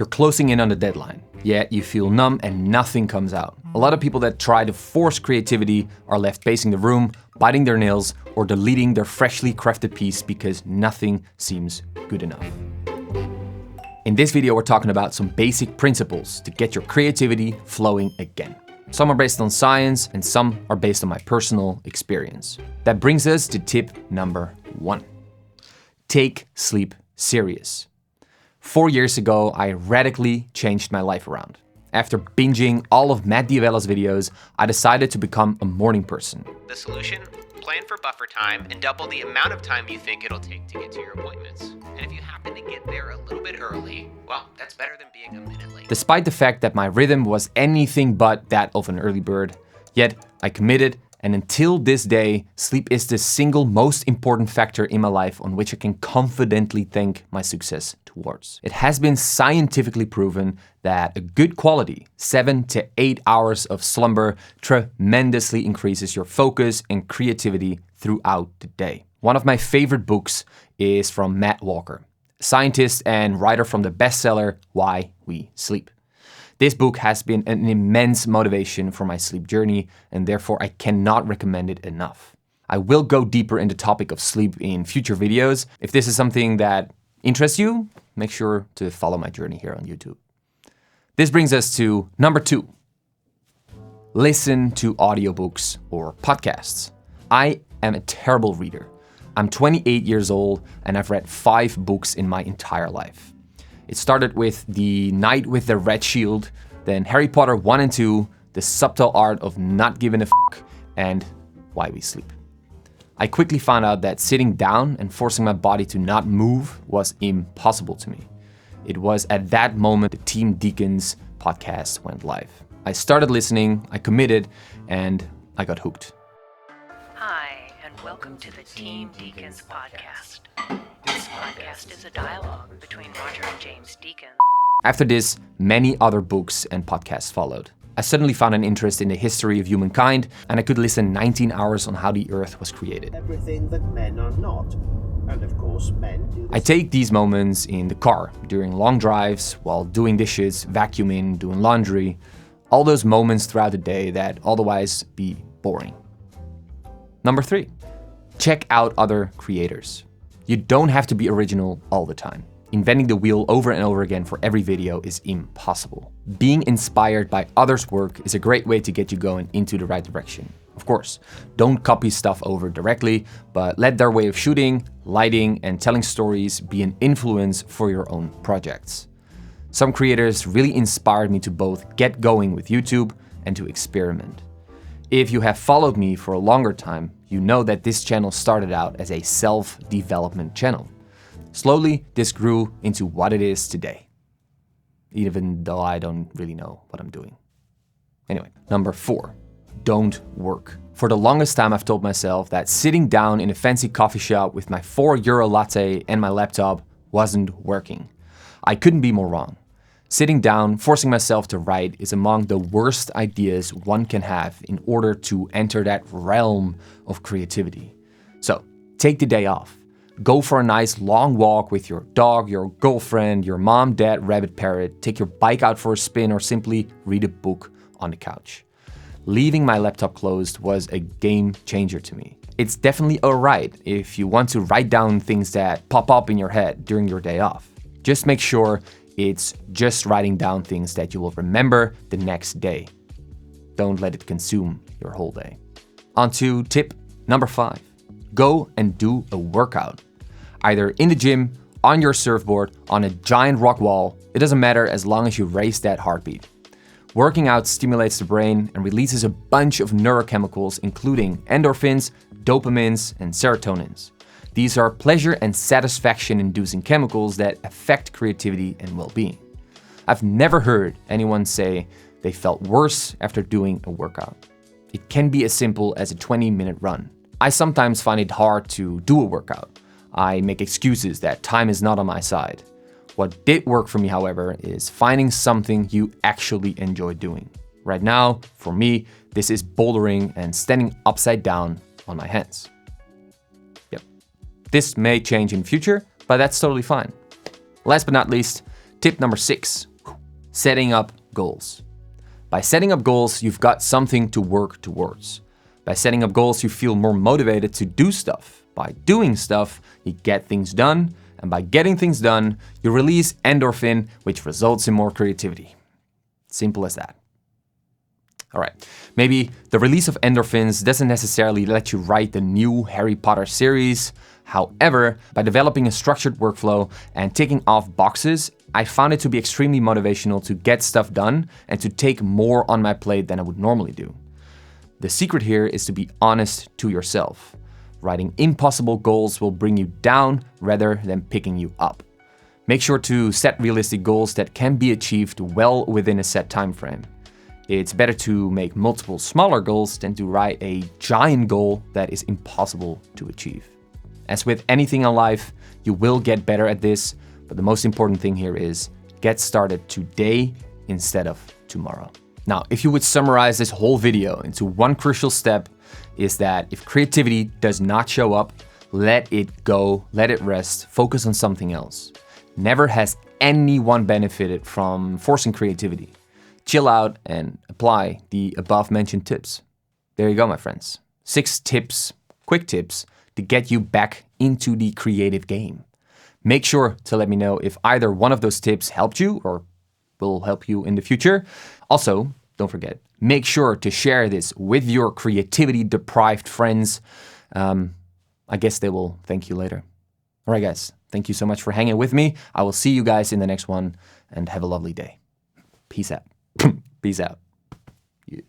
You're closing in on the deadline, yet you feel numb and nothing comes out. A lot of people that try to force creativity are left pacing the room, biting their nails, or deleting their freshly crafted piece because nothing seems good enough. In this video, we're talking about some basic principles to get your creativity flowing again. Some are based on science and some are based on my personal experience. That brings us to tip number 1. Take sleep serious. 4 years ago, I radically changed my life around. After binging all of Matt D'Avella's videos, I decided to become a morning person. The solution? Plan for buffer time and double the amount of time you think it'll take to get to your appointments. And if you happen to get there a little bit early, well, that's better than being a minute late. Despite the fact that my rhythm was anything but that of an early bird, yet I committed, and until this day, sleep is the single most important factor in my life on which I can confidently thank my success towards. It has been scientifically proven that a good quality 7 to 8 hours of slumber tremendously increases your focus and creativity throughout the day. One of my favorite books is from Matt Walker, scientist and writer from the bestseller Why We Sleep. This book has been an immense motivation for my sleep journey, and therefore I cannot recommend it enough. I will go deeper in the topic of sleep in future videos. If this is something that interests you, make sure to follow my journey here on YouTube. This brings us to number 2. Listen to audiobooks or podcasts. I am a terrible reader. I'm 28 years old and I've read 5 books in my entire life. It started with The Knight with the Red Shield, then Harry Potter 1 and 2, The Subtle Art of Not Giving a F***, and Why We Sleep. I quickly found out that sitting down and forcing my body to not move was impossible to me. It was at that moment the Team Deacons podcast went live. I started listening, I committed, and I got hooked. Hi, and welcome to the Team Deacons podcast. This podcast is a dialogue between Roger and James Deacon. After this, many other books and podcasts followed. I suddenly found an interest in the history of humankind, and I could listen 19 hours on how the earth was created. Everything that men are not. And of course, men do this. I take these moments in the car, during long drives, while doing dishes, vacuuming, doing laundry, all those moments throughout the day that otherwise be boring. Number 3, check out other creators. You don't have to be original all the time. Inventing the wheel over and over again for every video is impossible. Being inspired by others' work is a great way to get you going into the right direction. Of course, don't copy stuff over directly, but let their way of shooting, lighting, and telling stories be an influence for your own projects. Some creators really inspired me to both get going with YouTube and to experiment. If you have followed me for a longer time, you know that this channel started out as a self-development channel. Slowly, this grew into what it is today, even though I don't really know what I'm doing. Anyway, number 4, don't work. For the longest time, I've told myself that sitting down in a fancy coffee shop with my €4 latte and my laptop wasn't working. I couldn't be more wrong. Sitting down, forcing myself to write is among the worst ideas one can have in order to enter that realm of creativity. So, take the day off. Go for a nice long walk with your dog, your girlfriend, your mom, dad, rabbit, parrot. Take your bike out for a spin or simply read a book on the couch. Leaving my laptop closed was a game changer to me. It's definitely alright if you want to write down things that pop up in your head during your day off. Just make sure it's just writing down things that you will remember the next day. Don't let it consume your whole day. On to tip number 5. Go and do a workout. Either in the gym, on your surfboard, on a giant rock wall, it doesn't matter as long as you raise that heartbeat. Working out stimulates the brain and releases a bunch of neurochemicals including endorphins, dopamines, and serotonins. These are pleasure and satisfaction-inducing chemicals that affect creativity and well-being. I've never heard anyone say they felt worse after doing a workout. It can be as simple as a 20-minute run. I sometimes find it hard to do a workout. I make excuses that time is not on my side. What did work for me, however, is finding something you actually enjoy doing. Right now, for me, this is bouldering and standing upside down on my hands. This may change in future, but that's totally fine. Last but not least, tip number 6, Setting up goals. By setting up goals, you've got something to work towards. By setting up goals, you feel more motivated to do stuff. By doing stuff, you get things done. And by getting things done, you release endorphin, which results in more creativity. Simple as that. All right, maybe the release of endorphins doesn't necessarily let you write the new Harry Potter series. However, by developing a structured workflow and ticking off boxes, I found it to be extremely motivational to get stuff done and to take more on my plate than I would normally do. The secret here is to be honest to yourself. Writing impossible goals will bring you down rather than picking you up. Make sure to set realistic goals that can be achieved well within a set time frame. It's better to make multiple smaller goals than to write a giant goal that is impossible to achieve. As with anything in life, you will get better at this, but the most important thing here is get started today instead of tomorrow. Now, if you would summarize this whole video into one crucial step, is that if creativity does not show up, let it go, let it rest, focus on something else. Never has anyone benefited from forcing creativity. Chill out and apply the above mentioned tips. There you go, my friends. 6 tips, quick tips, to get you back into the creative game. Make sure to let me know if either one of those tips helped you or will help you in the future. Also, don't forget, make sure to share this with your creativity-deprived friends. I guess they will thank you later. All right, guys, thank you so much for hanging with me. I will see you guys in the next one, and have a lovely day. Peace out. Peace out. Yeah.